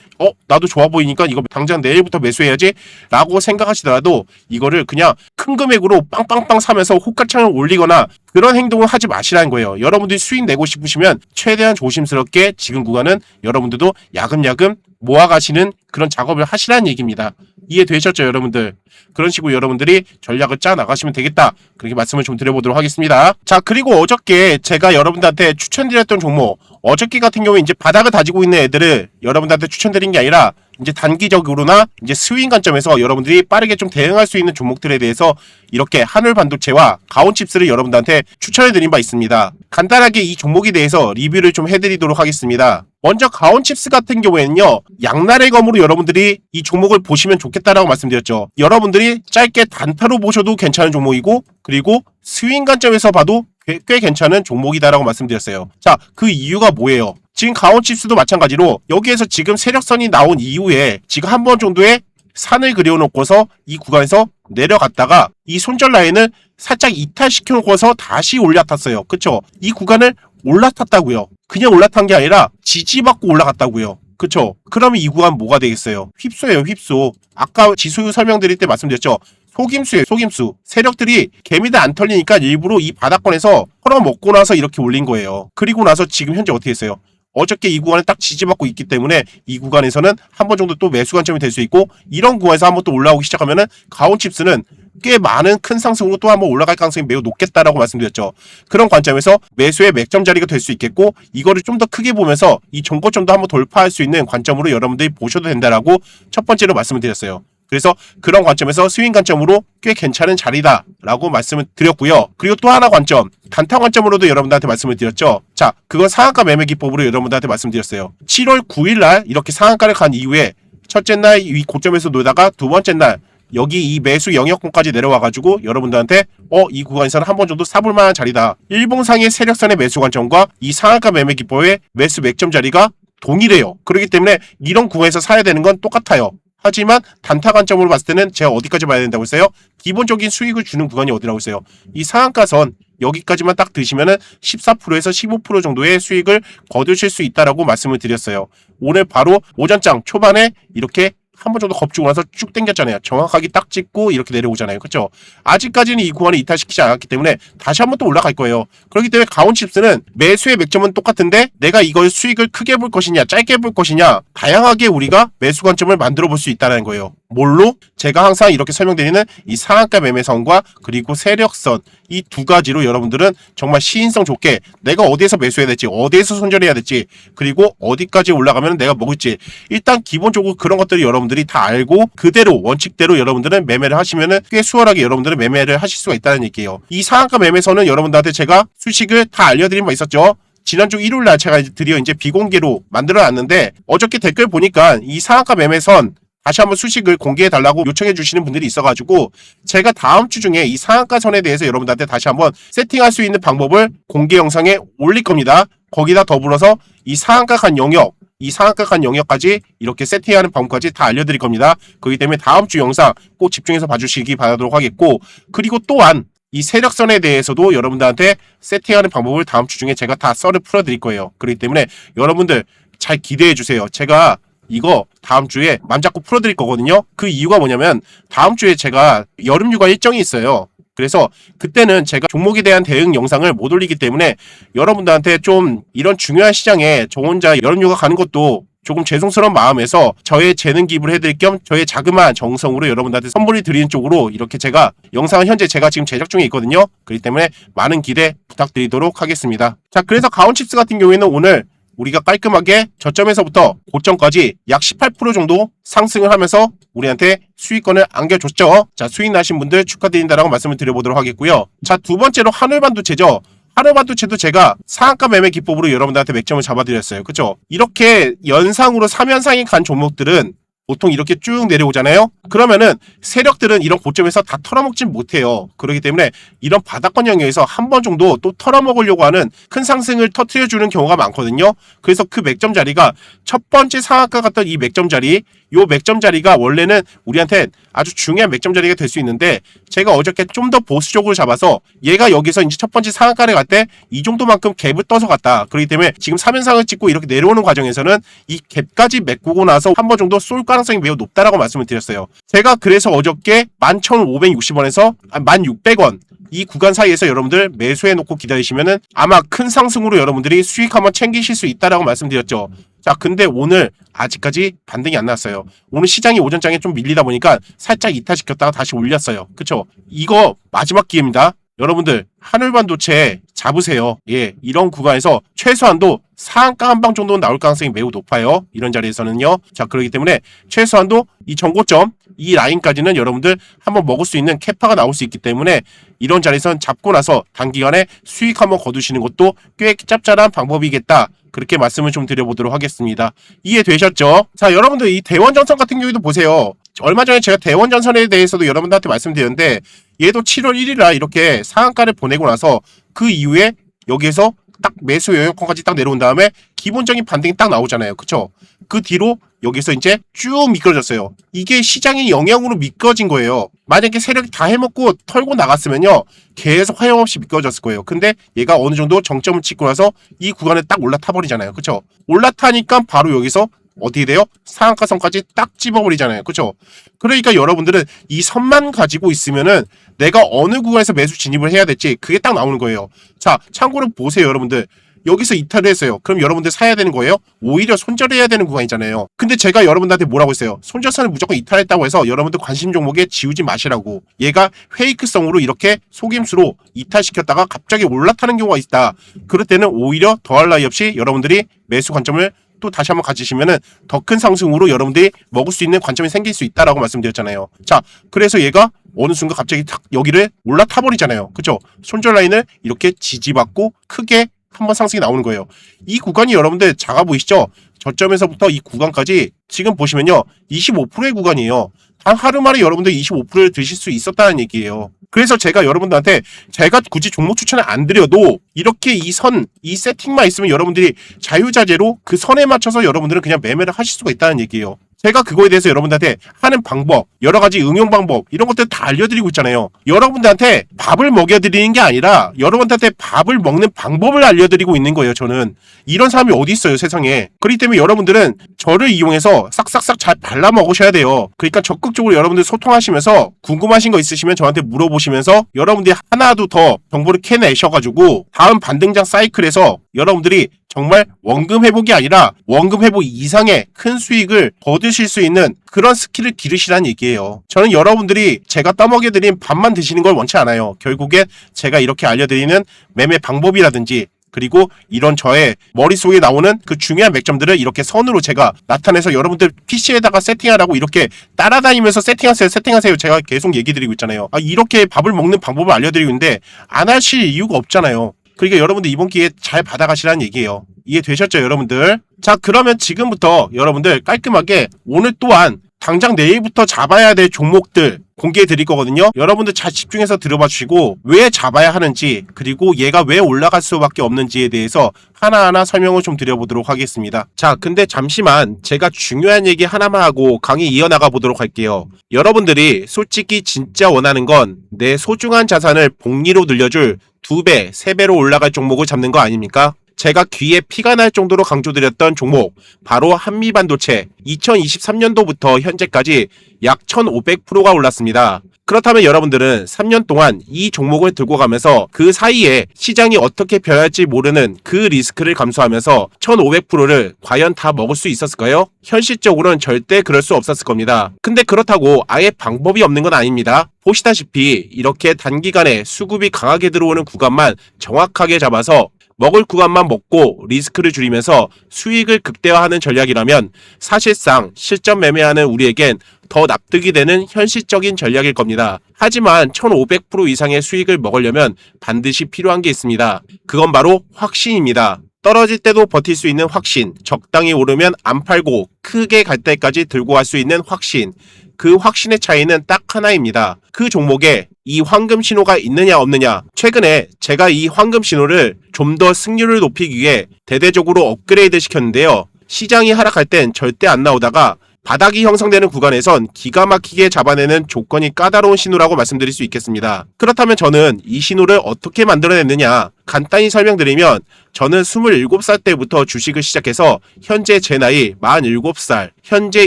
나도 좋아 보이니까 이거 당장 내일부터 매수해야지 라고 생각하시더라도 이거를 그냥 큰 금액으로 빵빵빵 사면서 호가창을 올리거나 그런 행동을 하지 마시라는 거예요. 여러분들이 수익 내고 싶으시면 최대한 조심스럽게 지금 구간은 여러분들도 야금야금 모아가시는 그런 작업을 하시라는 얘기입니다. 이해되셨죠, 여러분들? 그런 식으로 여러분들이 전략을 짜 나가시면 되겠다. 그렇게 말씀을 좀 드려보도록 하겠습니다. 자, 그리고 어저께 제가 여러분들한테 추천드렸던 종목, 어저께 같은 경우에 이제 바닥을 다지고 있는 애들을 여러분들한테 추천드린 게 아니라 이제 단기적으로나 이제 스윙 관점에서 여러분들이 빠르게 좀 대응할 수 있는 종목들에 대해서 이렇게 한울반도체와 가온칩스를 여러분들한테 추천해드린 바 있습니다. 간단하게 이 종목에 대해서 리뷰를 좀 해드리도록 하겠습니다. 먼저 가온칩스 같은 경우에는요, 양날의 검으로 여러분들이 이 종목을 보시면 좋겠다라고 말씀드렸죠. 여러분들이 짧게 단타로 보셔도 괜찮은 종목이고, 그리고 스윙 관점에서 봐도 꽤 괜찮은 종목이다라고 말씀드렸어요. 자, 그 이유가 뭐예요? 지금 가온칩스도 마찬가지로 여기에서 지금 세력선이 나온 이후에 지금 한 번 정도의 산을 그려놓고서 이 구간에서 내려갔다가 이 손절 라인을 살짝 이탈시켜 놓고서 다시 올라탔어요. 그쵸? 이 구간을 올라탔다고요. 그냥 올라탄 게 아니라 지지받고 올라갔다고요. 그쵸? 그러면 이 구간 뭐가 되겠어요? 휩소예요, 휩소. 아까 지수 설명드릴 때 말씀드렸죠. 속임수예요, 속임수. 세력들이 개미들 안 털리니까 일부러 이 바닥권에서 털어먹고 나서 이렇게 올린 거예요. 그리고 나서 지금 현재 어떻게 했어요? 어저께 이 구간을 딱 지지받고 있기 때문에 이 구간에서는 한 번 정도 또 매수 관점이 될 수 있고, 이런 구간에서 한번 또 올라오기 시작하면은 가온칩스는 꽤 많은 큰 상승으로 또 한번 올라갈 가능성이 매우 높겠다라고 말씀드렸죠. 그런 관점에서 매수의 맥점 자리가 될 수 있겠고, 이거를 좀 더 크게 보면서 이 정고점도 한번 돌파할 수 있는 관점으로 여러분들이 보셔도 된다라고 첫 번째로 말씀을 드렸어요. 그래서 그런 관점에서 스윙 관점으로 꽤 괜찮은 자리다라고 말씀을 드렸고요. 그리고 또 하나 관점, 단타 관점으로도 여러분들한테 말씀을 드렸죠. 자, 그건 상한가 매매 기법으로 여러분들한테 말씀드렸어요. 7월 9일날 이렇게 상한가를 간 이후에 첫째 날 이 고점에서 놀다가 두 번째 날 여기 이 매수 영역권까지 내려와가지고 여러분들한테 이 구간에서는 한 번 정도 사볼 만한 자리다. 일봉상의 세력선의 매수 관점과 이 상한가 매매 기법의 매수 맥점 자리가 동일해요. 그렇기 때문에 이런 구간에서 사야 되는 건 똑같아요. 하지만 단타 관점으로 봤을 때는 제가 어디까지 봐야 된다고 했어요? 기본적인 수익을 주는 구간이 어디라고 했어요? 이 상한가선 여기까지만 딱 드시면은 14%에서 15% 정도의 수익을 거두실 수 있다라고 말씀을 드렸어요. 오늘 바로 오전장 초반에 이렇게 한 번 정도 겁주고 나서 쭉 당겼잖아요. 정확하게 딱 찍고 이렇게 내려오잖아요. 그렇죠? 아직까지는 이 구간을 이탈시키지 않았기 때문에 다시 한 번 또 올라갈 거예요. 그렇기 때문에 가온칩스는 매수의 맥점은 똑같은데 내가 이걸 수익을 크게 볼 것이냐 짧게 볼 것이냐 다양하게 우리가 매수 관점을 만들어 볼 수 있다는 거예요. 뭘로? 제가 항상 이렇게 설명드리는 이 상한가 매매선과 그리고 세력선 이 두 가지로 여러분들은 정말 시인성 좋게 내가 어디에서 매수해야 될지 어디에서 손절해야 될지 그리고 어디까지 올라가면 내가 먹을지 일단 기본적으로 그런 것들이 여러분들이 다 알고 그대로 원칙대로 여러분들은 매매를 하시면은 꽤 수월하게 여러분들은 매매를 하실 수가 있다는 얘기예요. 이 상한가 매매선은 여러분들한테 제가 수식을 다 알려드린 바 있었죠. 지난주 일요일날 제가 드디어 이제 비공개로 만들어놨는데 어저께 댓글 보니까 이 상한가 매매선 다시 한번 수식을 공개해달라고 요청해 주시는 분들이 있어가지고 제가 다음 주 중에 이 상한가선에 대해서 여러분들한테 다시 한번 세팅할 수 있는 방법을 공개 영상에 올릴 겁니다. 거기다 더불어서 이 상한가 간 영역 이 상한가 간 영역까지 이렇게 세팅하는 방법까지 다 알려드릴 겁니다. 그렇기 때문에 다음 주 영상 꼭 집중해서 봐주시기 바라도록 하겠고 그리고 또한 이 세력선에 대해서도 여러분들한테 세팅하는 방법을 다음 주 중에 제가 다 썰을 풀어드릴 거예요. 그렇기 때문에 여러분들 잘 기대해 주세요. 제가 이거 다음 주에 맘 잡고 풀어드릴 거거든요. 그 이유가 뭐냐면 다음 주에 제가 여름휴가 일정이 있어요. 그래서 그때는 제가 종목에 대한 대응 영상을 못 올리기 때문에 여러분들한테 좀 이런 중요한 시장에 저 혼자 여름휴가 가는 것도 조금 죄송스러운 마음에서 저의 재능 기부를 해드릴 겸 저의 자그마한 정성으로 여러분들한테 선물을 드리는 쪽으로 이렇게 제가 영상은 현재 제가 지금 제작 중에 있거든요. 그렇기 때문에 많은 기대 부탁드리도록 하겠습니다. 자, 그래서 가온칩스 같은 경우에는 오늘 우리가 깔끔하게 저점에서부터 고점까지 약 18% 정도 상승을 하면서 우리한테 수익권을 안겨줬죠. 자, 수익 나신 분들 축하드린다라고 말씀을 드려보도록 하겠고요. 자, 두 번째로 한울반도체죠. 한울반도체도 제가 상한가 매매 기법으로 여러분들한테 맥점을 잡아드렸어요. 그쵸? 이렇게 연상으로 3연상이 간 종목들은 보통 이렇게 쭉 내려오잖아요. 그러면은 세력들은 이런 고점에서 다 털어먹진 못해요. 그렇기 때문에 이런 바닥권 영역에서 한 번 정도 또 털어먹으려고 하는 큰 상승을 터트려주는 경우가 많거든요. 그래서 그 맥점 자리가 첫 번째 상한가 갔던 이 맥점 자리, 요 맥점 자리가 원래는 우리한테 아주 중요한 맥점 자리가 될 수 있는데 제가 어저께 좀 더 보수적으로 잡아서 얘가 여기서 이제 첫 번째 상한가를 갈 때 이 정도만큼 갭을 떠서 갔다. 그렇기 때문에 지금 3연상을 찍고 이렇게 내려오는 과정에서는 이 갭까지 메꾸고 나서 한 번 정도 쏠 가능성이 매우 높다라고 말씀을 드렸어요. 제가 그래서 어저께 11,560원에서 1,600원 이 구간 사이에서 여러분들 매수해놓고 기다리시면은 아마 큰 상승으로 여러분들이 수익 한번 챙기실 수 있다라고 말씀드렸죠. 자, 근데 오늘 아직까지 반등이 안 나왔어요. 오늘 시장이 오전장에 좀 밀리다 보니까 살짝 이탈시켰다가 다시 올렸어요. 그쵸? 이거 마지막 기회입니다. 여러분들 한울반도체 잡으세요. 예, 이런 구간에서 최소한도 상한가 한 방 정도는 나올 가능성이 매우 높아요. 이런 자리에서는요. 자, 그렇기 때문에 최소한도 이 전고점 이 라인까지는 여러분들 한번 먹을 수 있는 캐파가 나올 수 있기 때문에 이런 자리에선 잡고 나서 단기간에 수익 한번 거두시는 것도 꽤 짭짤한 방법이겠다. 그렇게 말씀을 좀 드려보도록 하겠습니다. 이해되셨죠? 자, 여러분들 이 대원전선 같은 경우도 보세요. 얼마 전에 제가 대원전선에 대해서도 여러분들한테 말씀드렸는데 얘도 7월 1일날 이렇게 상한가를 보내고 나서 그 이후에 여기에서 딱 매수 영역권까지 딱 내려온 다음에 기본적인 반등이 딱 나오잖아요. 그쵸? 그 뒤로 여기서 이제 쭉 미끄러졌어요. 이게 시장의 영향으로 미끄러진 거예요. 만약에 세력이 다 해먹고 털고 나갔으면요 계속 하염없이 미끄러졌을 거예요. 근데 얘가 어느 정도 정점을 찍고 나서 이 구간에 딱 올라타 버리잖아요. 그쵸? 올라타니까 바로 여기서 어떻게 돼요? 상한가선까지 딱 집어버리잖아요. 그쵸? 그러니까 여러분들은 이 선만 가지고 있으면은 내가 어느 구간에서 매수 진입을 해야 될지 그게 딱 나오는 거예요. 자, 참고로 보세요, 여러분들. 여기서 이탈을 했어요. 그럼 여러분들 사야 되는 거예요? 오히려 손절해야 되는 구간이잖아요. 근데 제가 여러분들한테 뭐라고 했어요? 손절선을 무조건 이탈했다고 해서 여러분들 관심 종목에 지우지 마시라고. 얘가 페이크성으로 이렇게 속임수로 이탈시켰다가 갑자기 올라타는 경우가 있다. 그럴 때는 오히려 더할 나위 없이 여러분들이 매수 관점을 또 다시 한번 가지시면은 더 큰 상승으로 여러분들이 먹을 수 있는 관점이 생길 수 있다라고 말씀드렸잖아요. 자, 그래서 얘가 어느 순간 갑자기 탁 여기를 올라타 버리잖아요. 그쵸? 손절 라인을 이렇게 지지받고 크게 한번 상승이 나오는 거예요. 이 구간이 여러분들 작아 보이시죠? 저점에서부터 이 구간까지 지금 보시면요 25%의 구간이에요. 단 하루 만에 여러분들 25%를 드실 수 있었다는 얘기예요. 그래서 제가 여러분들한테 제가 굳이 종목 추천을 안 드려도 이렇게 이 선, 이 세팅만 있으면 여러분들이 자유자재로 그 선에 맞춰서 여러분들은 그냥 매매를 하실 수가 있다는 얘기예요. 제가 그거에 대해서 여러분들한테 하는 방법, 여러 가지 응용 방법 이런 것들 다 알려드리고 있잖아요. 여러분들한테 밥을 먹여드리는 게 아니라 여러분들한테 밥을 먹는 방법을 알려드리고 있는 거예요. 저는 이런 사람이 어디 있어요, 세상에. 그렇기 때문에 여러분들은 저를 이용해서 싹싹싹 잘 발라 먹으셔야 돼요. 그러니까 적극적으로 여러분들 소통하시면서 궁금하신 거 있으시면 저한테 물어보시면서 여러분들이 하나도 더 정보를 캐내셔가지고 다음 반등장 사이클에서 여러분들이 정말 원금 회복이 아니라 원금 회복 이상의 큰 수익을 거두실 수 있는 그런 스킬을 기르시라는 얘기예요. 저는 여러분들이 제가 떠먹여드린 밥만 드시는 걸 원치 않아요. 결국엔 제가 이렇게 알려드리는 매매 방법이라든지 그리고 이런 저의 머릿속에 나오는 그 중요한 맥점들을 이렇게 선으로 제가 나타내서 여러분들 PC에다가 세팅하라고 이렇게 따라다니면서 세팅하세요 제가 계속 얘기 드리고 있잖아요. 이렇게 밥을 먹는 방법을 알려드리고 있는데 안 하실 이유가 없잖아요. 그러니까 여러분들 이번 기회에 잘 받아가시라는 얘기예요. 이해되셨죠, 여러분들? 자, 그러면 지금부터 여러분들 깔끔하게 오늘 또한 당장 내일부터 잡아야 될 종목들 공개해 드릴 거거든요. 여러분들 잘 집중해서 들어봐 주시고 왜 잡아야 하는지 그리고 얘가 왜 올라갈 수밖에 없는지에 대해서 하나하나 설명을 좀 드려보도록 하겠습니다. 자, 근데 잠시만 제가 중요한 얘기 하나만 하고 강의 이어나가 보도록 할게요. 여러분들이 솔직히 진짜 원하는 건 내 소중한 자산을 복리로 늘려줄 2배, 3배로 올라갈 종목을 잡는 거 아닙니까? 제가 귀에 피가 날 정도로 강조드렸던 종목 바로 한미반도체 2023년도부터 현재까지 약 1500%가 올랐습니다. 그렇다면 여러분들은 3년 동안 이 종목을 들고 가면서 그 사이에 시장이 어떻게 변할지 모르는 그 리스크를 감수하면서 1500%를 과연 다 먹을 수 있었을까요? 현실적으로는 절대 그럴 수 없었을 겁니다. 근데 그렇다고 아예 방법이 없는 건 아닙니다. 보시다시피 이렇게 단기간에 수급이 강하게 들어오는 구간만 정확하게 잡아서 먹을 구간만 먹고 리스크를 줄이면서 수익을 극대화하는 전략이라면 사실상 실전 매매하는 우리에겐 더 납득이 되는 현실적인 전략일 겁니다. 하지만 1500% 이상의 수익을 먹으려면 반드시 필요한 게 있습니다. 그건 바로 확신입니다. 떨어질 때도 버틸 수 있는 확신, 적당히 오르면 안 팔고 크게 갈 때까지 들고 갈 수 있는 확신. 그 확신의 차이는 딱 하나입니다. 그 종목에 이 황금 신호가 있느냐 없느냐. 최근에 제가 이 황금 신호를 좀 더 승률을 높이기 위해 대대적으로 업그레이드 시켰는데요. 시장이 하락할 땐 절대 안 나오다가 바닥이 형성되는 구간에선 기가 막히게 잡아내는 조건이 까다로운 신호라고 말씀드릴 수 있겠습니다. 그렇다면 저는 이 신호를 어떻게 만들어냈느냐 간단히 설명드리면 저는 27살 때부터 주식을 시작해서 현재 제 나이 47살, 현재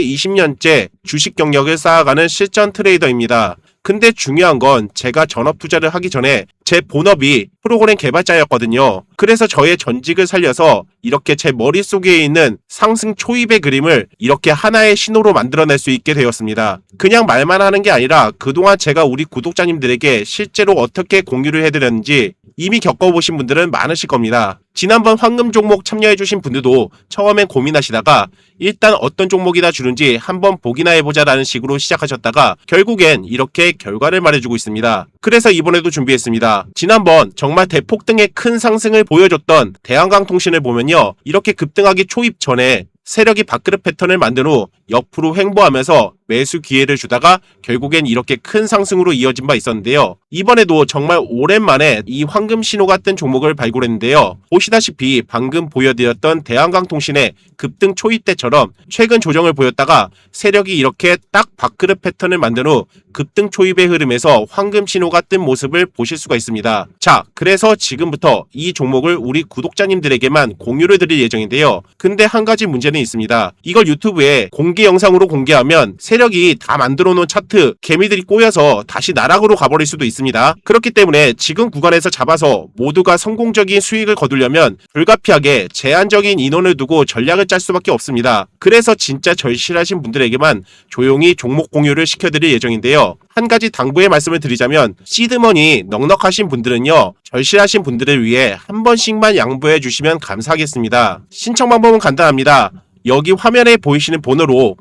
20년째 주식 경력을 쌓아가는 실전 트레이더입니다. 근데 중요한 건 제가 전업 투자를 하기 전에 제 본업이 프로그램 개발자였거든요. 그래서 저의 전직을 살려서 이렇게 제 머릿속에 있는 상승 초입의 그림을 이렇게 하나의 신호로 만들어낼 수 있게 되었습니다. 그냥 말만 하는 게 아니라 그동안 제가 우리 구독자님들에게 실제로 어떻게 공유를 해드렸는지 이미 겪어보신 분들은 많으실 겁니다. 지난번 황금 종목 참여해주신 분들도 처음엔 고민하시다가 일단 어떤 종목이나 주는지 한번 보기나 해보자라는 식으로 시작하셨다가 결국엔 이렇게 결과를 말해주고 있습니다. 그래서 이번에도 준비했습니다. 지난번 정말 대폭등의 큰 상승을 보여줬던 대한강통신을 보면요. 이렇게 급등하기 초입 전에 세력이 밥그릇 패턴을 만든 후 옆으로 횡보하면서 매수 기회를 주다가 결국엔 이렇게 큰 상승으로 이어진 바 있었는데요. 이번에도 정말 오랜만에 이 황금 신호 같은 종목을 발굴했는데요. 보시다시피 방금 보여드렸던 대한강통신의 급등 초입 때처럼 최근 조정을 보였다가 세력이 이렇게 딱 밥그릇 패턴을 만든 후 급등 초입의 흐름에서 황금 신호가 뜬 모습을 보실 수가 있습니다. 자, 그래서 지금부터 이 종목을 우리 구독자님들에게만 공유를 드릴 예정인데요. 근데 한 가지 문제는 있습니다. 이걸 유튜브에 공개 영상으로 공개하면 세력이 다 만들어 놓은 차트 개미들이 꼬여서 다시 나락으로 가버릴 수도 있습니다. 그렇기 때문에 지금 구간에서 잡아서 모두가 성공적인 수익을 거두려면 불가피하게 제한적인 인원을 두고 전략을 짤 수밖에 없습니다. 그래서 진짜 절실하신 분들에게만 조용히 종목 공유를 시켜드릴 예정인데요. 한 가지 당부의 말씀을 드리자면 시드머니 넉넉하신 분들은요. 절실하신 분들을 위해 한 번씩만 양보해 주시면 감사하겠습니다. 신청 방법은 간단합니다. 여기 화면에 보이시는 번호로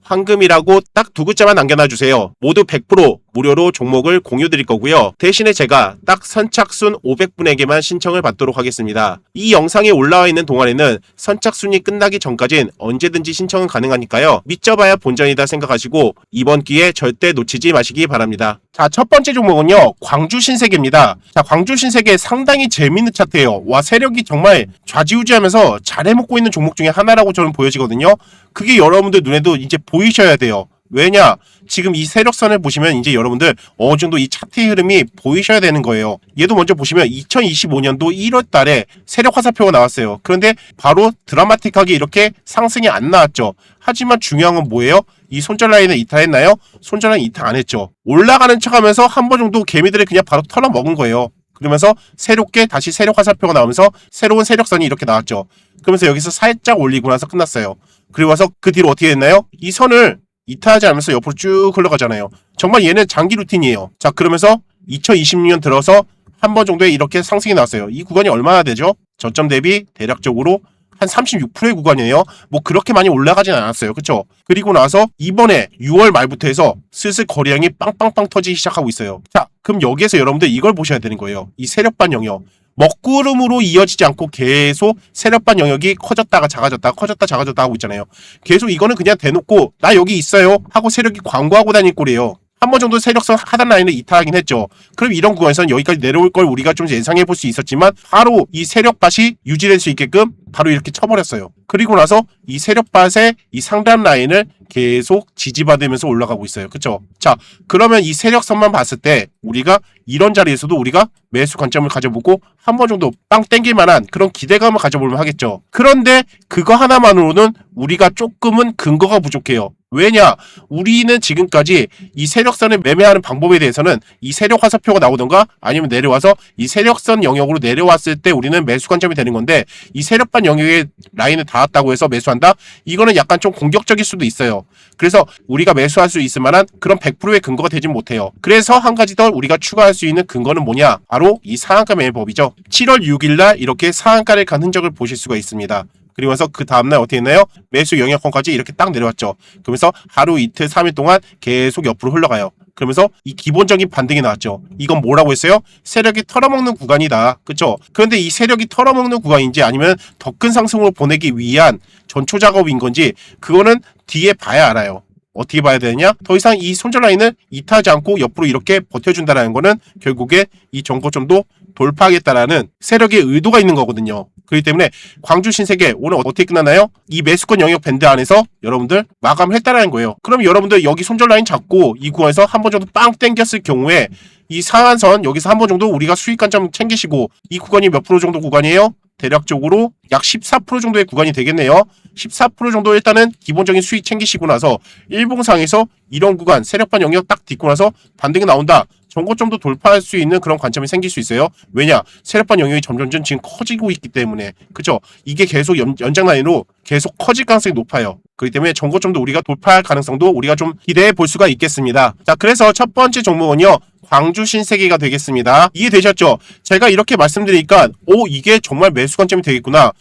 황금이라고 딱 두 글자만 남겨놔주세요. 모두 100% 무료로 종목을 공유 드릴 거고요. 대신에 제가 딱 선착순 500분에게만 신청을 받도록 하겠습니다. 이 영상에 올라와 있는 동안에는 선착순이 끝나기 전까진 언제든지 신청은 가능하니까요. 믿져봐야 본전이다 생각하시고 이번 기회 절대 놓치지 마시기 바랍니다. 자, 첫 번째 종목은요. 광주신세계입니다. 자, 광주신세계 상당히 재밌는 차트예요. 와, 세력이 정말 좌지우지하면서 잘 해먹고 있는 종목 중에 하나라고 저는 보여지거든요. 그게 여러분들 눈에도 이제 보이셔야 돼요. 왜냐? 지금 이 세력선을 보시면 이제 여러분들 어느 정도 이 차트의 흐름이 보이셔야 되는 거예요. 얘도 먼저 보시면 2025년도 1월 달에 세력 화살표가 나왔어요. 그런데 바로 드라마틱하게 이렇게 상승이 안 나왔죠. 하지만 중요한 건 뭐예요? 이 손절 라인을 이탈했나요? 손절 라인 이탈 안 했죠. 올라가는 척 하면서 한 번 정도 개미들을 그냥 바로 털어먹은 거예요. 그러면서 새롭게 다시 세력 화살표가 나오면서 새로운 세력선이 이렇게 나왔죠. 그러면서 여기서 살짝 올리고 나서 끝났어요. 그리고 와서 그 뒤로 어떻게 됐나요? 이 선을 이탈하지 않으면서 옆으로 쭉 흘러가잖아요. 정말 얘는 장기 루틴이에요. 자, 그러면서 2026년 들어서 한 번 정도에 이렇게 상승이 나왔어요. 이 구간이 얼마나 되죠? 저점 대비 대략적으로 한 36%의 구간이에요. 뭐 그렇게 많이 올라가진 않았어요. 그쵸? 그리고 나서 이번에 6월 말부터 해서 슬슬 거래량이 빵빵빵 터지기 시작하고 있어요. 자, 그럼 여기에서 여러분들 이걸 보셔야 되는 거예요. 이 세력반 영역. 먹구름으로 이어지지 않고 계속 세력반 영역이 커졌다가 작아졌다가 커졌다 작아졌다 하고 있잖아요. 계속 이거는 그냥 대놓고 나 여기 있어요 하고 세력이 광고하고 다닐 꼴이에요. 한 번 정도 세력선 하단 라인을 이탈하긴 했죠. 그럼 이런 구간에서는 여기까지 내려올 걸 우리가 좀 예상해 볼 수 있었지만 바로 이 세력밭이 유지될 수 있게끔 바로 이렇게 쳐버렸어요. 그리고 나서 이 세력밭의 이 상단 라인을 계속 지지받으면서 올라가고 있어요. 그쵸? 자, 그러면 이 세력선만 봤을 때 우리가 이런 자리에서도 우리가 매수 관점을 가져보고 한 번 정도 빵 땡길 만한 그런 기대감을 가져보면 하겠죠. 그런데 그거 하나만으로는 우리가 조금은 근거가 부족해요. 왜냐? 우리는 지금까지 이 세력선을 매매하는 방법에 대해서는 이 세력 화살표가 나오던가 아니면 내려와서 이 세력선 영역으로 내려왔을 때 우리는 매수 관점이 되는 건데 이 세력반 영역의 라인을 다 나왔다고 해서 매수한다? 이거는 약간 좀 공격적일 수도 있어요. 그래서 우리가 매수할 수 있을 만한 그런 100%의 근거가 되진 못해요. 그래서 한 가지 더 우리가 추가할 수 있는 근거는 뭐냐? 바로 이 상한가 매매법이죠. 7월 6일날 이렇게 상한가를 간 흔적을 보실 수가 있습니다. 그러면서 그 다음날 어떻게 했나요? 매수 영역권까지 이렇게 딱 내려왔죠. 그러면서 하루 이틀 3일 동안 계속 옆으로 흘러가요. 그러면서 이 기본적인 반등이 나왔죠. 이건 뭐라고 했어요? 세력이 털어먹는 구간이다. 그쵸? 그런데 이 세력이 털어먹는 구간인지 아니면 더 큰 상승을 보내기 위한 전초 작업인 건지 그거는 뒤에 봐야 알아요. 어떻게 봐야 되느냐? 더 이상 이 손절 라인을 이탈하지 않고 옆으로 이렇게 버텨준다는 거는 결국에 이 정고점도 돌파하겠다라는 세력의 의도가 있는 거거든요. 그렇기 때문에 광주 신세계 오늘 어떻게 끝나나요? 이 매수권 영역 밴드 안에서 여러분들 마감을 했다라는 거예요. 그럼 여러분들 여기 손절 라인 잡고 이 구간에서 한 번 정도 빵 땡겼을 경우에 이 상한선 여기서 한 번 정도 우리가 수익 관점 챙기시고 이 구간이 몇 프로 정도 구간이에요? 대략적으로 약 14% 정도의 구간이 되겠네요. 14% 정도 일단은 기본적인 수익 챙기시고 나서 일봉상에서 이런 구간 세력반 영역 딱 딛고 나서 반등이 나온다. 정고점도 돌파할 수 있는 그런 관점이 생길 수 있어요. 왜냐? 세력반 영역이 점점점 지금 커지고 있기 때문에. 그쵸? 이게 계속 연장 라인으로 계속 커질 가능성이 높아요. 그렇기 때문에 정고점도 우리가 돌파할 가능성도 우리가 좀 기대해 볼 수가 있겠습니다. 자, 그래서 첫 번째 종목은요. 광주 신세계가 되겠습니다. 이해되셨죠? 제가 이렇게 말씀드리니까 이게 정말 매수 관점이 되겠구나.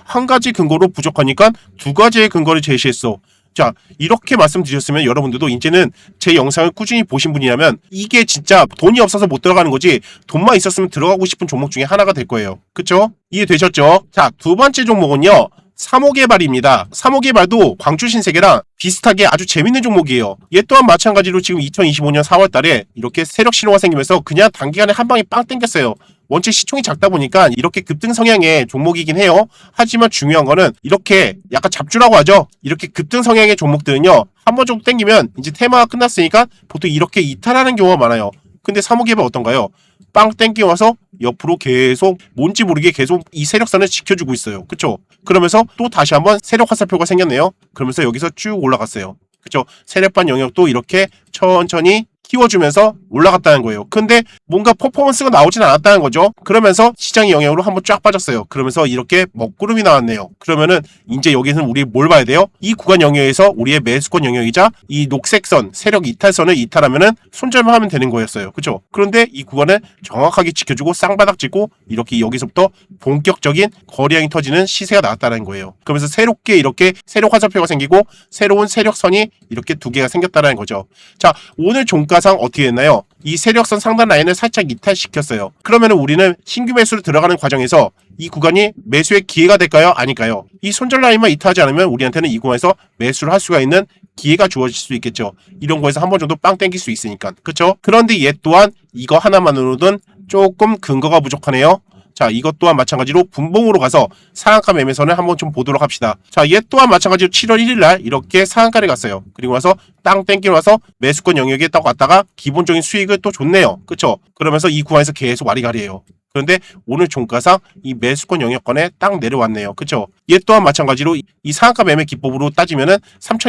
한 가지 근거로 부족하니까 두 가지의 근거를 제시했어. 자, 이렇게 말씀드렸으면 여러분들도 이제는 제 영상을 꾸준히 보신 분이라면 이게 진짜 돈이 없어서 못 들어가는 거지 돈만 있었으면 들어가고 싶은 종목 중에 하나가 될 거예요. 그쵸? 이해되셨죠? 자, 두 번째 종목은요. 사모개발입니다. 사모개발도 광주신세계랑 비슷하게 아주 재밌는 종목이에요. 얘 또한 마찬가지로 지금 2025년 4월 달에 이렇게 세력 신호가 생기면서 그냥 단기간에 한 방에 빵 땡겼어요. 원체 시총이 작다 보니까 이렇게 급등 성향의 종목이긴 해요. 하지만 중요한 거는 이렇게 약간 잡주라고 하죠. 이렇게 급등 성향의 종목들은요. 한 번 정도 땡기면 이제 테마가 끝났으니까 보통 이렇게 이탈하는 경우가 많아요. 근데 사모개발 어떤가요? 빵 땡겨와서 옆으로 계속 뭔지 모르게 계속 이 세력선을 지켜주고 있어요. 그쵸? 그러면서 또 다시 한번 세력 화살표가 생겼네요. 그러면서 여기서 쭉 올라갔어요. 그쵸? 세력반 영역도 이렇게 천천히 키워주면서 올라갔다는 거예요. 근데 뭔가 퍼포먼스가 나오진 않았다는 거죠. 그러면서 시장의 영향으로 한번 쫙 빠졌어요. 그러면서 이렇게 먹구름이 나왔네요. 그러면은 이제 여기서는 우리 뭘 봐야 돼요? 이 구간 영역에서 우리의 매수권 영역이자 이 녹색선, 세력 이탈선을 이탈하면은 손절만 하면 되는 거였어요. 그쵸? 그런데 이 구간을 정확하게 지켜주고 쌍바닥 찍고 이렇게 여기서부터 본격적인 거래량이 터지는 시세가 나왔다는 거예요. 그러면서 새롭게 이렇게 세력 화살표가 생기고 새로운 세력선이 이렇게 두 개가 생겼다는 거죠. 자, 오늘 종가상 어떻게 됐나요? 이 세력선 상단 라인을 살짝 이탈시켰어요. 그러면 우리는 신규 매수로 들어가는 과정에서 이 구간이 매수의 기회가 될까요? 아닐까요? 이 손절 라인만 이탈하지 않으면 우리한테는 이 구간에서 매수를 할 수가 있는 기회가 주어질 수 있겠죠. 이런 거에서 한 번 정도 빵 땡길 수 있으니까. 그쵸? 그런데 얘 또한 이거 하나만으로는 조금 근거가 부족하네요. 자, 이것 또한 마찬가지로 분봉으로 가서 상한가 매매선을 한번 좀 보도록 합시다. 자, 얘 또한 마찬가지로 7월 1일날 이렇게 상한가를 갔어요. 그리고 와서 땅 땡기고 와서 매수권 영역에 딱 왔다가 기본적인 수익을 또 줬네요. 그쵸? 그러면서 이 구간에서 계속 와리가리해요. 그런데 오늘 종가상 이 매수권 영역권에 딱 내려왔네요. 그쵸? 얘 또한 마찬가지로 이 상한가 매매 기법으로 따지면은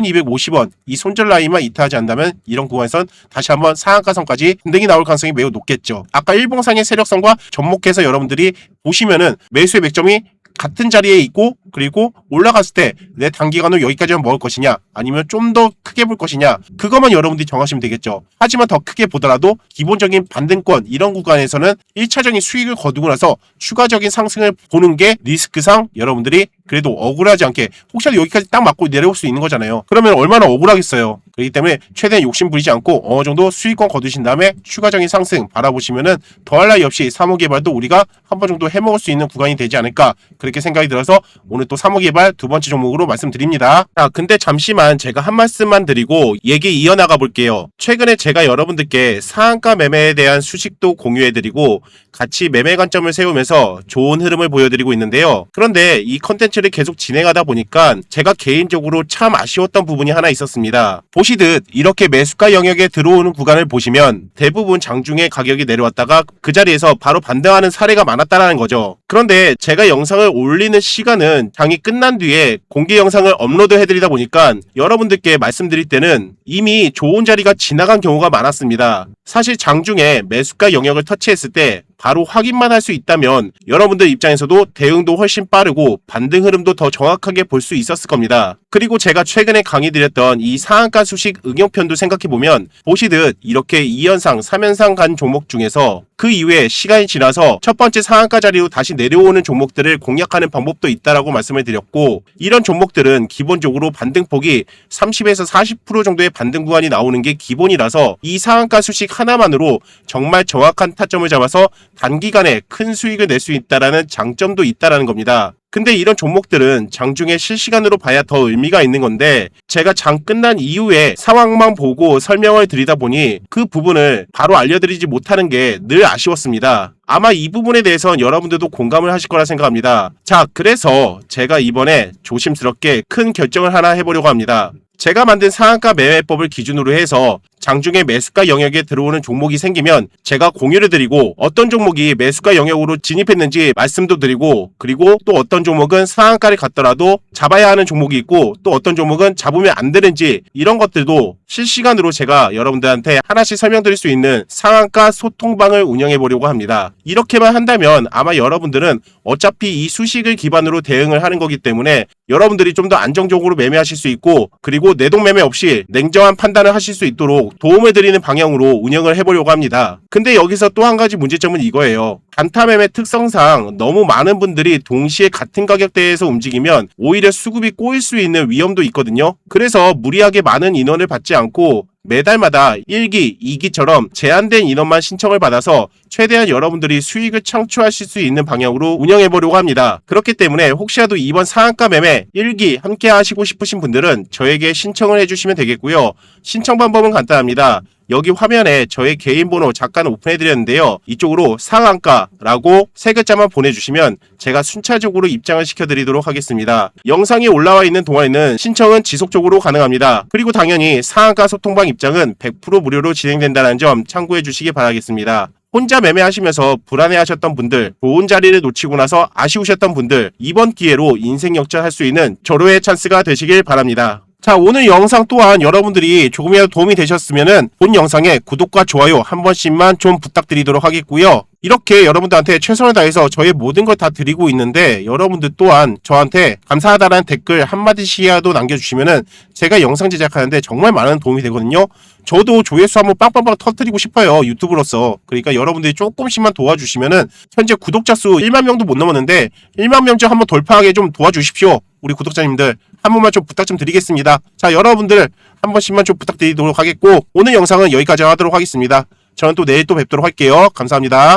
3,250원 이 손절 라인만 이탈하지 않는다면 이런 구간에선 다시 한번 상한가선까지 반등이 나올 가능성이 매우 높겠죠. 아까 일봉상의 세력선과 접목해서 여러분들이 보시면은 매수의 맥점이 같은 자리에 있고 그리고 올라갔을 때 내 단기간으로 여기까지만 먹을 것이냐 아니면 좀 더 크게 볼 것이냐 그것만 여러분들이 정하시면 되겠죠. 하지만 더 크게 보더라도 기본적인 반등권 이런 구간에서는 1차적인 수익을 거두고 나서 추가적인 상승을 보는 게 리스크상 여러분들이 그래도 억울하지 않게 혹시라도 여기까지 딱 맞고 내려올 수 있는 거잖아요. 그러면 얼마나 억울하겠어요. 그렇기 때문에 최대한 욕심 부리지 않고 어느 정도 수익권 거두신 다음에 추가적인 상승 바라보시면은 더할 나위 없이 사모개발도 우리가 한 번 정도 해먹을 수 있는 구간이 되지 않을까 그렇게 생각이 들어서 오늘 또 사모개발 두 번째 종목으로 말씀드립니다. 자, 근데 잠시만 제가 한 말씀만 드리고 얘기 이어나가 볼게요. 최근에 제가 여러분들께 상한가 매매에 대한 수식도 공유해드리고 같이 매매 관점을 세우면서 좋은 흐름을 보여드리고 있는데요. 그런데 이 컨텐츠를 계속 진행하다 보니까 제가 개인적으로 참 아쉬웠던 부분이 하나 있었습니다. 보시듯 이렇게 매수가 영역에 들어오는 구간을 보시면 대부분 장중에 가격이 내려왔다가 그 자리에서 바로 반등하는 사례가 많았다라는 거죠. 그런데 제가 영상을 올리는 시간은 장이 끝난 뒤에 공개 영상을 업로드 해드리다 보니까 여러분들께 말씀드릴 때는 이미 좋은 자리가 지나간 경우가 많았습니다. 사실 장중에 매수가 영역을 터치했을 때 바로 확인만 할 수 있다면 여러분들 입장에서도 대응도 훨씬 빠르고 반등 흐름도 더 정확하게 볼 수 있었을 겁니다. 그리고 제가 최근에 강의 드렸던 이 상한가 수식 응용편도 생각해보면 보시듯 이렇게 2연상, 3연상 간 종목 중에서 그 이후에 시간이 지나서 첫 번째 상한가 자리로 다시 내려오는 종목들을 공략하는 방법도 있다라고 말씀을 드렸고, 이런 종목들은 기본적으로 반등폭이 30에서 40% 정도의 반등 구간이 나오는 게 기본이라서 이 상한가 수식 하나만으로 정말 정확한 타점을 잡아서 단기간에 큰 수익을 낼 수 있다라는 장점도 있다라는 겁니다. 근데 이런 종목들은 장중에 실시간으로 봐야 더 의미가 있는 건데, 제가 장 끝난 이후에 상황만 보고 설명을 드리다 보니 그 부분을 바로 알려드리지 못하는 게 늘 아쉬웠습니다. 아마 이 부분에 대해서는 여러분들도 공감을 하실 거라 생각합니다. 자, 그래서 제가 이번에 조심스럽게 큰 결정을 하나 해보려고 합니다. 제가 만든 상한가 매매법을 기준으로 해서 장중에 매수가 영역에 들어오는 종목이 생기면 제가 공유를 드리고, 어떤 종목이 매수가 영역으로 진입했는지 말씀도 드리고, 그리고 또 어떤 종목은 상한가를 갔더라도 잡아야 하는 종목이 있고, 또 어떤 종목은 잡으면 안 되는지, 이런 것들도 실시간으로 제가 여러분들한테 하나씩 설명드릴 수 있는 상한가 소통방을 운영해 보려고 합니다. 이렇게만 한다면 아마 여러분들은 어차피 이 수식을 기반으로 대응을 하는 거기 때문에 여러분들이 좀 더 안정적으로 매매하실 수 있고, 그리고 내동매매 없이 냉정한 판단을 하실 수 있도록 도움을 드리는 방향으로 운영을 해보려고 합니다. 근데 여기서 또 한 가지 문제점은 이거예요. 단타매매 특성상 너무 많은 분들이 동시에 같은 가격대에서 움직이면 오히려 수급이 꼬일 수 있는 위험도 있거든요. 그래서 무리하게 많은 인원을 받지 않고 매달마다 1기, 2기처럼 제한된 인원만 신청을 받아서 최대한 여러분들이 수익을 창출하실 수 있는 방향으로 운영해 보려고 합니다. 그렇기 때문에 혹시라도 이번 상한가 매매 1기 함께 하시고 싶으신 분들은 저에게 신청을 해주시면 되겠고요. 신청 방법은 간단합니다. 여기 화면에 저의 개인 번호 잠깐 오픈해 드렸는데요. 이쪽으로 상한가라고 세 글자만 보내주시면 제가 순차적으로 입장을 시켜드리도록 하겠습니다. 영상이 올라와 있는 동안에는 신청은 지속적으로 가능합니다. 그리고 당연히 상한가 소통방 입장은 100% 무료로 진행된다는 점 참고해 주시기 바라겠습니다. 혼자 매매하시면서 불안해하셨던 분들, 좋은 자리를 놓치고 나서 아쉬우셨던 분들, 이번 기회로 인생 역전할 수 있는 절호의 찬스가 되시길 바랍니다. 자, 오늘 영상 또한 여러분들이 조금이라도 도움이 되셨으면은 본 영상에 구독과 좋아요 한 번씩만 좀 부탁드리도록 하겠고요. 이렇게 여러분들한테 최선을 다해서 저의 모든 걸 다 드리고 있는데, 여러분들 또한 저한테 감사하다라는 댓글 한마디씩이라도 남겨주시면은 제가 영상 제작하는데 정말 많은 도움이 되거든요. 저도 조회수 한번 빵빵빵 터뜨리고 싶어요, 유튜브로서. 그러니까 여러분들이 조금씩만 도와주시면은, 현재 구독자 수 1만 명도 못 넘었는데 1만 명쯤 한번 돌파하게 좀 도와주십시오. 우리 구독자님들 한 번만 좀 부탁 좀 드리겠습니다. 자, 여러분들 한 번씩만 좀 부탁드리도록 하겠고, 오늘 영상은 여기까지 하도록 하겠습니다. 저는 또 내일 또 뵙도록 할게요. 감사합니다.